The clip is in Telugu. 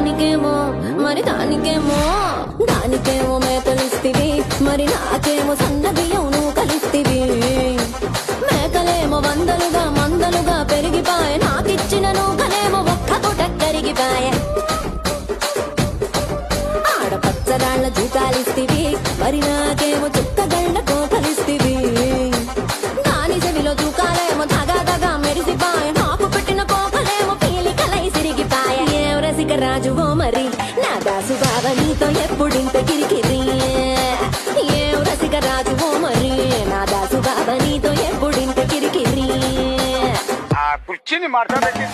దానికేమో మరి దానికేమో మేకలిస్తివి, మరి నాకేమో సన్న బియ్యం నువ్వు కలిస్తివి. మేకలేమో వందలుగా మందలుగా పెరిగిపాయ, నాకిచ్చిన నూకలేమో ఒక్క పూట కరిగిపాయ. ఆడపచ్చరాళ్ల జూకాలిస్తివి, మరి నాకేమో చుక్కగళ్ళ కోకలిస్తివి. దాని చెవిలో జూకాలేమో దగా దగా మెరిసిపాయ, నాకు పెట్టిన కోకలేమో పీలికలై సిరిగిపాయ. ఏం రసిక రాజువో మరి నా దాసు బావ నీతో ఎప్పుడింత కిరికిరి. ఏం రసిక రాజువో మరి నా దాసు బావ నీతో ఎప్పుడింత కిరికిరి. ఆ కుర్చీని మార్చబెట్టి